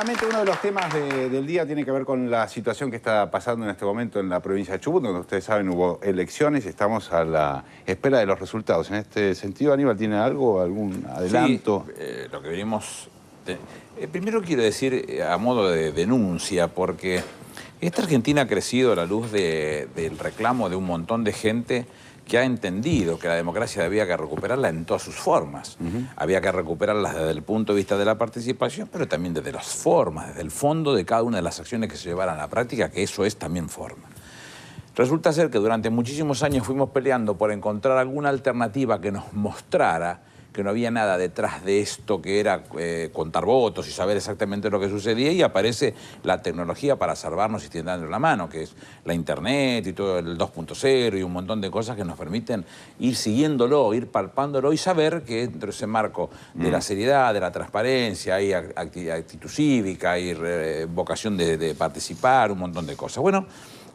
Claramente uno de los temas del día tiene que ver con la situación que está pasando en este momento en la provincia de Chubut, donde ustedes saben hubo elecciones y estamos a la espera de los resultados. En este sentido, Aníbal, ¿tiene algo, algún adelanto? Sí, lo que venimos... primero quiero decir a modo de denuncia, porque esta Argentina ha crecido a la luz del reclamo de un montón de gente que ha entendido que la democracia había que recuperarla en todas sus formas. Había que recuperarla desde el punto de vista de la participación, pero también desde las formas, desde el fondo de cada una de las acciones que se llevaran a la práctica, que eso es también forma. Resulta ser que durante muchísimos años fuimos peleando por encontrar alguna alternativa que nos mostrara que no había nada detrás de esto que era contar votos y saber exactamente lo que sucedía, y aparece la tecnología para salvarnos y tendernos la mano, que es la internet y todo el 2.0 y un montón de cosas que nos permiten ir siguiéndolo, ir palpándolo y saber que dentro de ese marco de la seriedad, de la transparencia, hay actitud cívica, hay vocación de participar, un montón de cosas. Bueno,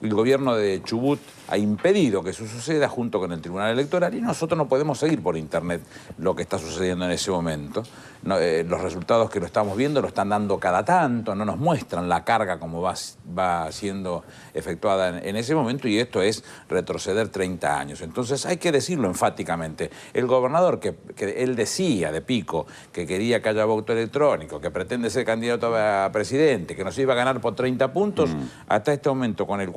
el gobierno de Chubut ha impedido que eso suceda junto con el Tribunal Electoral, y nosotros no podemos seguir por internet lo que está sucediendo en ese momento. No, los resultados que lo estamos viendo lo están dando cada tanto, no nos muestran la carga como va siendo efectuada en ese momento, y esto es retroceder 30 años. Entonces hay que decirlo enfáticamente. El gobernador que él decía de pico que quería que haya voto electrónico, que pretende ser candidato a presidente, que nos iba a ganar por 30 puntos, hasta este momento con el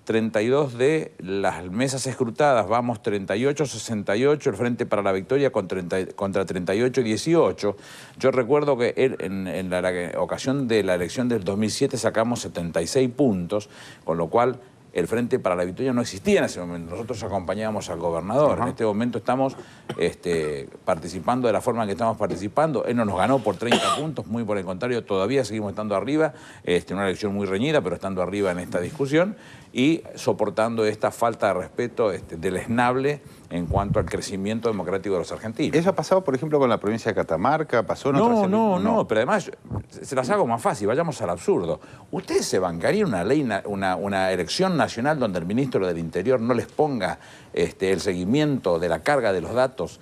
32 de las mesas escrutadas, vamos 38-68, el Frente para la Victoria contra 38-18. Yo recuerdo que él, en la ocasión de la elección del 2007 sacamos 76 puntos, con lo cual el Frente para la Victoria no existía en ese momento. Nosotros acompañábamos al gobernador. En este momento estamos participando de la forma en que estamos participando. Él no nos ganó por 30 puntos, muy por el contrario, todavía seguimos estando arriba. Una elección muy reñida, pero estando arriba en esta discusión y soportando esta falta de respeto deleznable en cuanto al crecimiento democrático de los argentinos. ¿Eso ha pasado, por ejemplo, con la provincia de Catamarca? ¿Pasó en otras elecciones? No, pero además se las hago más fácil, vayamos al absurdo. ¿Ustedes se bancarían una elección nacional donde el ministro del Interior no les ponga el seguimiento de la carga de los datos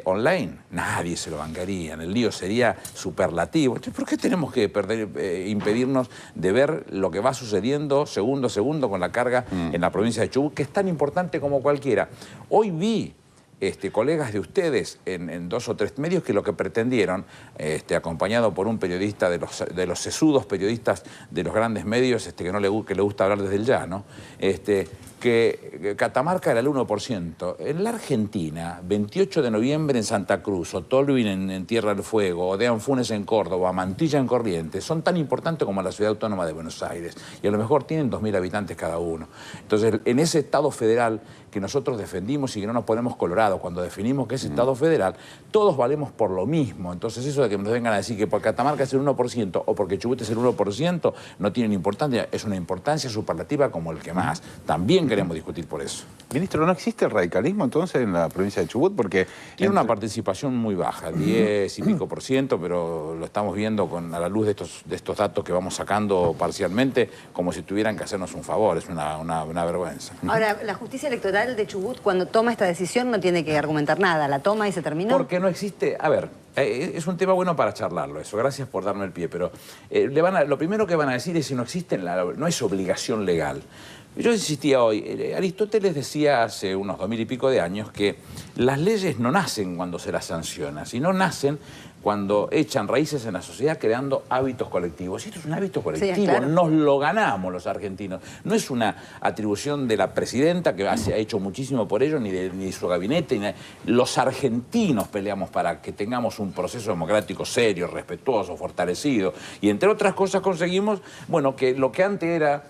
online? Nadie se lo bancaría, el lío sería superlativo. Entonces, ¿por qué tenemos que impedirnos de ver lo que va sucediendo segundo a segundo con la carga en la provincia de Chubut, que es tan importante como cualquiera? Hoy vi colegas de ustedes en 2 o 3 medios que lo que pretendieron, acompañado por un periodista de los sesudos periodistas de los grandes medios, que le gusta hablar desde el llano, que Catamarca era el 1%. En la Argentina, 28 de noviembre en Santa Cruz, o Tolwin en Tierra del Fuego, o Dean Funes en Córdoba, Mantilla en Corrientes, son tan importantes como la ciudad autónoma de Buenos Aires, y a lo mejor tienen 2.000 habitantes cada uno. Entonces, en ese Estado federal que nosotros defendimos y que no nos ponemos colorados cuando definimos que es Estado federal, todos valemos por lo mismo. Entonces, eso de que nos vengan a decir que por Catamarca es el 1% o porque Chubut es el 1%, no tienen importancia, es una importancia superlativa como el que más. También queremos discutir por eso. Ministro, ¿no existe el radicalismo entonces en la provincia de Chubut? Porque tiene una participación muy baja, 10 y pico %, pero lo estamos viendo a la luz de estos datos que vamos sacando parcialmente, como si tuvieran que hacernos un favor. Es una vergüenza. Ahora, la justicia electoral de Chubut, cuando toma esta decisión, no tiene que argumentar nada, la toma y se terminó. Porque no existe... A ver, es un tema bueno para charlarlo, eso. Gracias por darme el pie, pero lo primero que van a decir es si no existe, no es obligación legal. Yo insistía hoy, Aristóteles decía hace unos 2000 y pico de años que las leyes no nacen cuando se las sanciona, sino nacen cuando echan raíces en la sociedad creando hábitos colectivos. Y esto es un hábito colectivo, sí, claro. Nos lo ganamos los argentinos. No es una atribución de la presidenta, que ha hecho muchísimo por ello, ni de su gabinete. Los argentinos peleamos para que tengamos un proceso democrático serio, respetuoso, fortalecido. Y entre otras cosas conseguimos, bueno, que lo que antes era...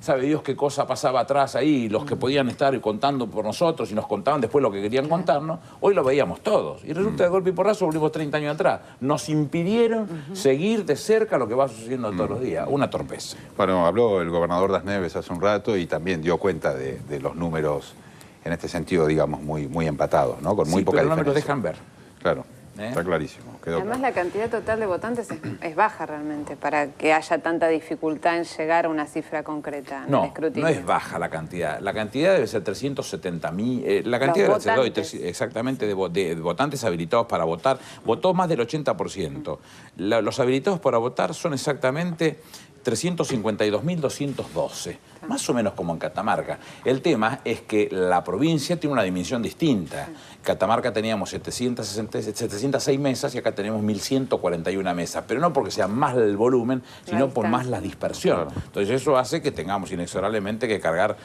Sabe Dios qué cosa pasaba atrás ahí, los que podían estar contando por nosotros y nos contaban después lo que querían contarnos, hoy lo veíamos todos. Y resulta de golpe y porrazo volvimos 30 años atrás. Nos impidieron seguir de cerca lo que va sucediendo todos los días. Una torpeza. Bueno, habló el gobernador Das Neves hace un rato y también dio cuenta de los números en este sentido, digamos, muy empatados, ¿no? Con muy poca pero diferencia. no me lo dejan ver. Claro. Está clarísimo. Quedó Además, claro. la cantidad total de votantes es baja realmente para que haya tanta dificultad en llegar a una cifra concreta en el No, escrutinio. no es baja la cantidad. La cantidad debe ser 370.000. La cantidad Los se doy votantes. exactamente de votantes habilitados para votar. Votó más del 80%. Los habilitados para votar son exactamente 352.212, más o menos como en Catamarca. El tema es que la provincia tiene una dimensión distinta. En Catamarca teníamos 706 mesas y acá tenemos 1.141 mesas, pero no porque sea más el volumen, sino por más la dispersión. Entonces eso hace que tengamos inexorablemente que cargar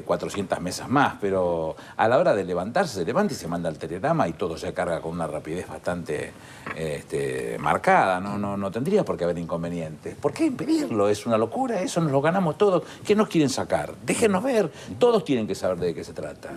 400 mesas más, pero a la hora de levantarse, se levanta y se manda el telegrama y todo se carga con una rapidez bastante marcada. No tendría por qué haber inconvenientes. ¿Por qué impedirlo? Es una locura, eso nos lo ganamos todos. ¿Qué nos quieren sacar? Déjenos ver, todos tienen que saber de qué se trata.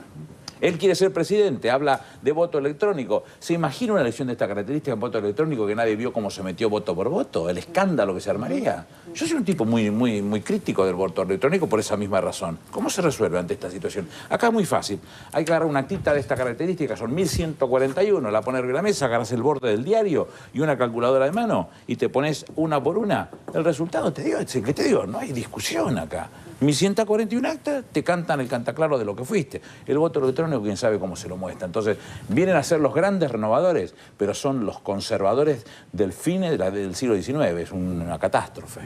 Él quiere ser presidente, habla de voto electrónico. ¿Se imagina una elección de esta característica en voto electrónico que nadie vio cómo se metió voto por voto? El escándalo que se armaría. Yo soy un tipo muy crítico del voto electrónico por esa misma razón. ¿Cómo se resuelve ante esta situación? Acá es muy fácil. Hay que agarrar una actita de esta característica, son 1141, la pones en la mesa, agarras el borde del diario y una calculadora de mano y te pones una por una. El resultado te digo, ¿qué te digo? No hay discusión acá. 1141 actas, te cantan el cantaclaro de lo que fuiste. El voto electrónico, quién sabe cómo se lo muestra. Entonces, vienen a ser los grandes renovadores, pero son los conservadores del fin del siglo XIX. Es una catástrofe.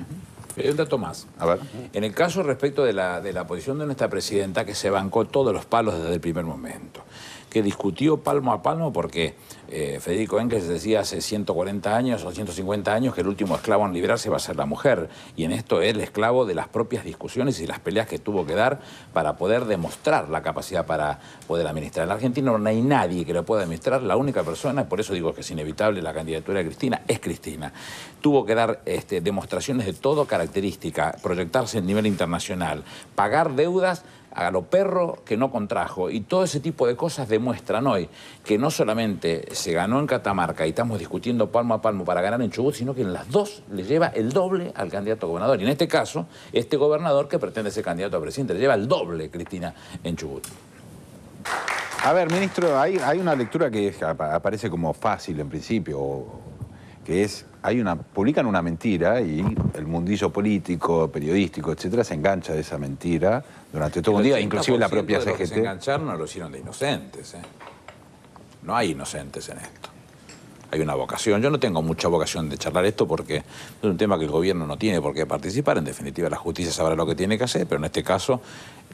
Un dato más. A ver. En el caso respecto de la posición de nuestra presidenta, que se bancó todos los palos desde el primer momento, que discutió palmo a palmo porque Federico Engels decía hace 140 años o 150 años que el último esclavo en liberarse va a ser la mujer. Y en esto es el esclavo de las propias discusiones y las peleas que tuvo que dar para poder demostrar la capacidad para poder administrar. En la Argentina no hay nadie que lo pueda administrar. La única persona, por eso digo que es inevitable la candidatura de Cristina, es Cristina. Tuvo que dar demostraciones de todo característica, proyectarse en nivel internacional, pagar deudas a lo perro que no contrajo, y todo ese tipo de cosas demuestran hoy que no solamente se ganó en Catamarca y estamos discutiendo palmo a palmo para ganar en Chubut, sino que en las dos le lleva el doble al candidato a gobernador. Y en este caso, este gobernador que pretende ser candidato a presidente le lleva el doble, Cristina, en Chubut. A ver, ministro, hay una lectura que aparece como fácil en principio, que es, publican una mentira y el mundillo político, periodístico, etcétera, se engancha de esa mentira durante todo un día, inclusive la propia de los que CGT. se engancharon no lo hicieron de inocentes. No hay inocentes en esto. Hay una vocación. Yo no tengo mucha vocación de charlar esto porque es un tema que el gobierno no tiene por qué participar. En definitiva, la justicia sabrá lo que tiene que hacer, pero en este caso,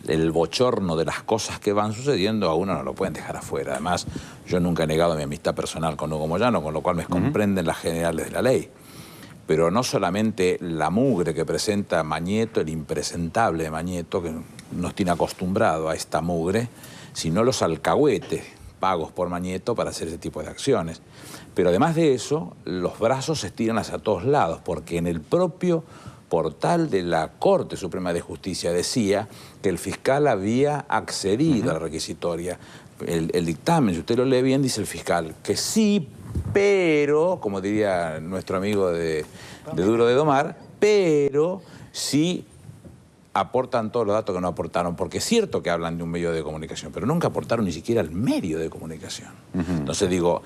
el bochorno de las cosas que van sucediendo a uno no lo pueden dejar afuera. Además, yo nunca he negado mi amistad personal con Hugo Moyano, con lo cual me comprenden las generales de la ley. Pero no solamente la mugre que presenta Mañeto, el impresentable de Mañeto, que nos tiene acostumbrado a esta mugre, sino los alcahuetes pagos por Mañeto para hacer ese tipo de acciones. Pero además de eso, los brazos se estiran hacia todos lados, porque en el propio portal de la Corte Suprema de Justicia decía que el fiscal había accedido a la requisitoria. El dictamen, si usted lo lee bien, dice el fiscal que sí, pero, como diría nuestro amigo de Duro de Domar, pero sí aportan todos los datos que no aportaron, porque es cierto que hablan de un medio de comunicación, pero nunca aportaron ni siquiera el medio de comunicación. Entonces digo,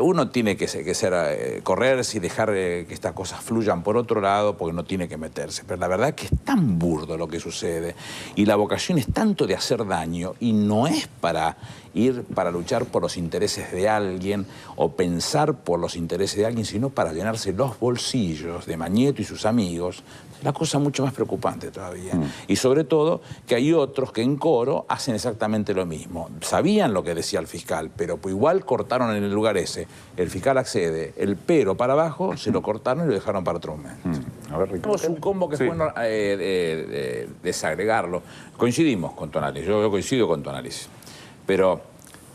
uno tiene que correrse y dejar que estas cosas fluyan por otro lado, porque no tiene que meterse. Pero la verdad es que es tan burdo lo que sucede y la vocación es tanto de hacer daño y no es para ir para luchar por los intereses de alguien o pensar por los intereses de alguien, sino para llenarse los bolsillos de Mañeto y sus amigos. La cosa mucho más preocupante todavía. Y sobre todo que hay otros que en coro hacen exactamente lo mismo. Sabían lo que decía el fiscal, pero igual cortaron en el lugar ese. El fiscal accede, el pero para abajo, se lo cortaron y lo dejaron para otro momento. A ver, Ricardo. Tenemos un combo que es bueno desagregarlo. Coincidimos con tu análisis, yo coincido con tu análisis. Pero,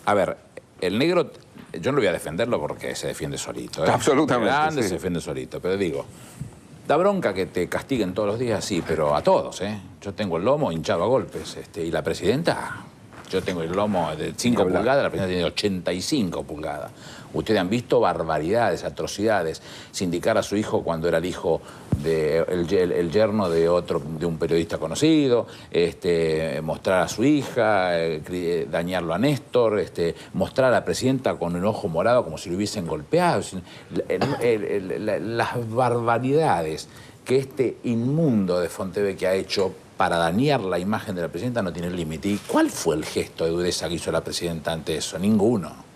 a ver, el negro, yo no voy a defenderlo porque se defiende solito. Absolutamente, Grande, sí. se defiende solito, pero digo, da bronca que te castiguen todos los días, sí, pero a todos, ¿eh? Yo tengo el lomo hinchado a golpes, y la presidenta Yo tengo el lomo de 5 pulgadas, la presidenta tiene 85 pulgadas. Ustedes han visto barbaridades, atrocidades. Sindicar a su hijo cuando era el hijo el yerno de un periodista conocido, mostrar a su hija, dañarlo a Néstor, mostrar a la presidenta con un ojo morado como si lo hubiesen golpeado. Las barbaridades que este inmundo de Fontevecchia ha hecho para dañar la imagen de la presidenta no tiene límite. ¿Y cuál fue el gesto de dureza que hizo la presidenta ante eso? Ninguno.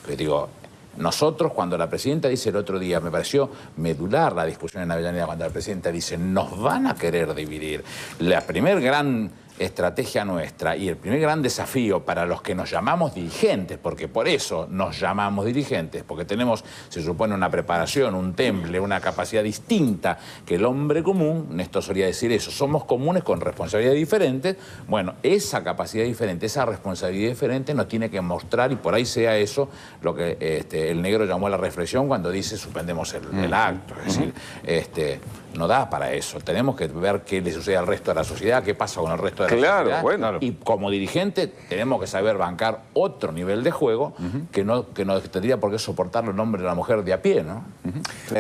Pero digo, nosotros cuando la presidenta dice el otro día, me pareció medular la discusión en Avellaneda, cuando la presidenta dice, nos van a querer dividir. La primer gran estrategia nuestra y el primer gran desafío para los que nos llamamos dirigentes, porque por eso nos llamamos dirigentes, porque tenemos, se supone, una preparación, un temple, una capacidad distinta que el hombre común. Néstor solía decir eso, somos comunes con responsabilidades diferentes. Bueno, esa capacidad diferente, esa responsabilidad diferente nos tiene que mostrar, y por ahí sea eso lo que el negro llamó a la reflexión cuando dice suspendemos el acto. Es decir, no da para eso. Tenemos que ver qué le sucede al resto de la sociedad, qué pasa con el resto de la sociedad. Bueno. Y como dirigente tenemos que saber bancar otro nivel de juego que no tendría por qué soportarlo el hombre de la mujer de a pie, ¿no?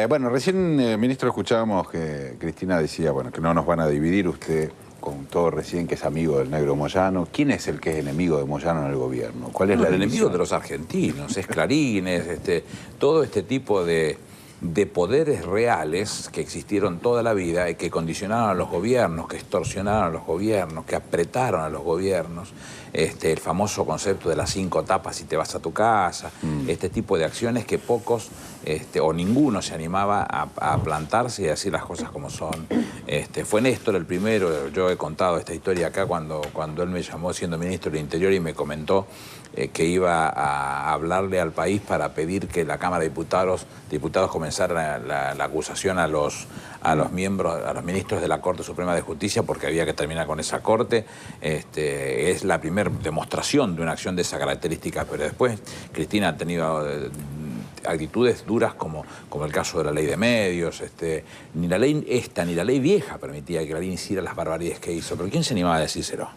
Bueno, recién, ministro, escuchábamos que Cristina decía, bueno, que no nos van a dividir. Usted contó recién que es amigo del negro Moyano. ¿Quién es el que es enemigo de Moyano en el gobierno? ¿Cuál es el enemigo de los argentinos? Es Clarín, todo este tipo de poderes reales que existieron toda la vida y que condicionaron a los gobiernos, que extorsionaron a los gobiernos, que apretaron a los gobiernos. El famoso concepto de las 5 tapas y te vas a tu casa. Este tipo de acciones que pocos o ninguno se animaba a plantarse y a decir las cosas como son. Fue Néstor el primero. Yo he contado esta historia acá cuando él me llamó siendo ministro del Interior y me comentó que iba a hablarle al país para pedir que la Cámara de Diputados comenzara la acusación a los ministros de la Corte Suprema de Justicia, porque había que terminar con esa corte. Es la primera demostración de una acción de esa característica, pero después Cristina ha tenido actitudes duras como el caso de la ley de medios. Ni la ley esta ni la ley vieja permitía que Clarín hiciera las barbaridades que hizo, pero ¿quién se animaba a decírselo?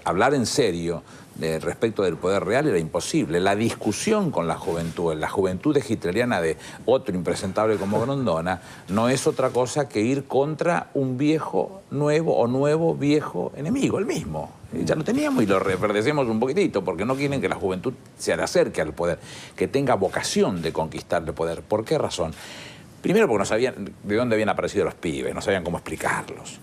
Hablar en serio respecto del poder real era imposible. La discusión con la juventud hitleriana de otro impresentable como Grondona, no es otra cosa que ir contra un viejo nuevo o nuevo viejo enemigo, el mismo. Ya lo teníamos y lo reverdecemos un poquitito, porque no quieren que la juventud se acerque al poder, que tenga vocación de conquistar el poder. ¿Por qué razón? Primero porque no sabían de dónde habían aparecido los pibes, no sabían cómo explicarlos.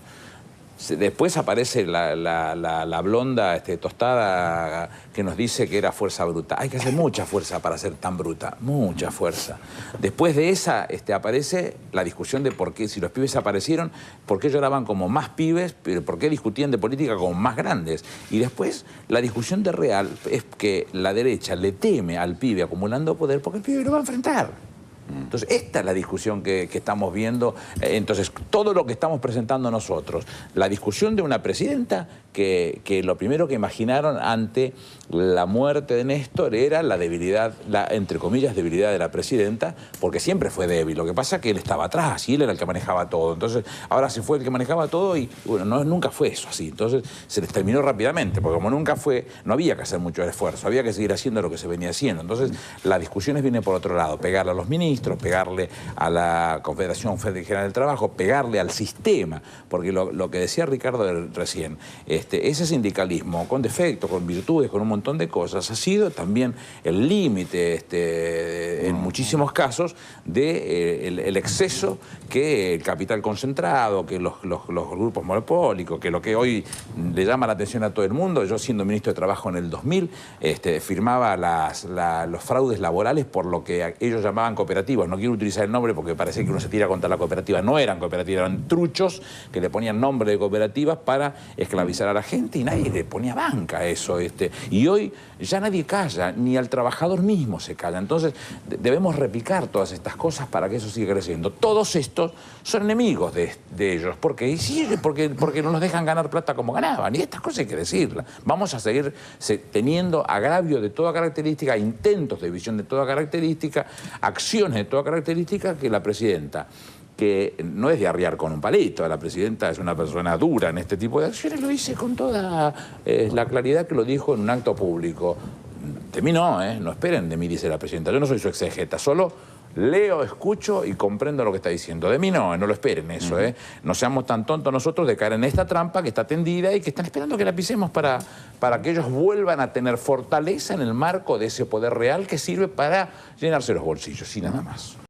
Después aparece la blonda tostada que nos dice que era fuerza bruta. Hay que hacer mucha fuerza para ser tan bruta, mucha fuerza. Después de esa aparece la discusión de por qué, si los pibes aparecieron, por qué lloraban como más pibes, pero por qué discutían de política como más grandes. Y después la discusión de real es que la derecha le teme al pibe acumulando poder porque el pibe lo va a enfrentar. Entonces, esta es la discusión que estamos viendo. Entonces, todo lo que estamos presentando nosotros, la discusión de una presidenta que lo primero que imaginaron ante la muerte de Néstor era la debilidad, entre comillas, debilidad de la presidenta, porque siempre fue débil. Lo que pasa es que él estaba atrás y él era el que manejaba todo. Entonces, ahora se fue el que manejaba todo y, bueno, nunca fue eso así. Entonces, se les terminó rápidamente, porque como nunca fue, no había que hacer mucho esfuerzo, había que seguir haciendo lo que se venía haciendo. Entonces, las discusiones vienen por otro lado, pegarle a los ministros, pegarle a la Confederación Federal del Trabajo, pegarle al sistema, porque lo que decía Ricardo recién, ese sindicalismo con defectos, con virtudes, con un montón de cosas, ha sido también el límite en muchísimos casos del exceso que el capital concentrado, que los grupos monopólicos, que lo que hoy le llama la atención a todo el mundo. Yo, siendo ministro de Trabajo en el 2000, firmaba los fraudes laborales por lo que ellos llamaban cooperativas. No quiero utilizar el nombre porque parece que uno se tira contra la cooperativa. No eran cooperativas, eran truchos que le ponían nombre de cooperativas para esclavizar a la gente y nadie le ponía banca a eso. Y hoy ya nadie calla, ni al trabajador mismo se calla. Entonces debemos replicar todas estas cosas para que eso siga creciendo. Todos estos son enemigos de ellos. ¿Por qué? Y sí, porque no nos dejan ganar plata como ganaban. Y estas cosas hay que decirlas. Vamos a seguir teniendo agravio de toda característica, intentos de división de toda característica, acciones de toda característica que la presidenta, que no es de arriar con un palito. La presidenta es una persona dura en este tipo de acciones, lo dice con toda la claridad que lo dijo en un acto público. De mí no, no esperen de mí, dice la presidenta. Yo no soy su exegeta, solo leo, escucho y comprendo lo que está diciendo. De mí no lo esperen eso, No seamos tan tontos nosotros de caer en esta trampa que está tendida y que están esperando que la pisemos para que ellos vuelvan a tener fortaleza en el marco de ese poder real que sirve para llenarse los bolsillos y nada más.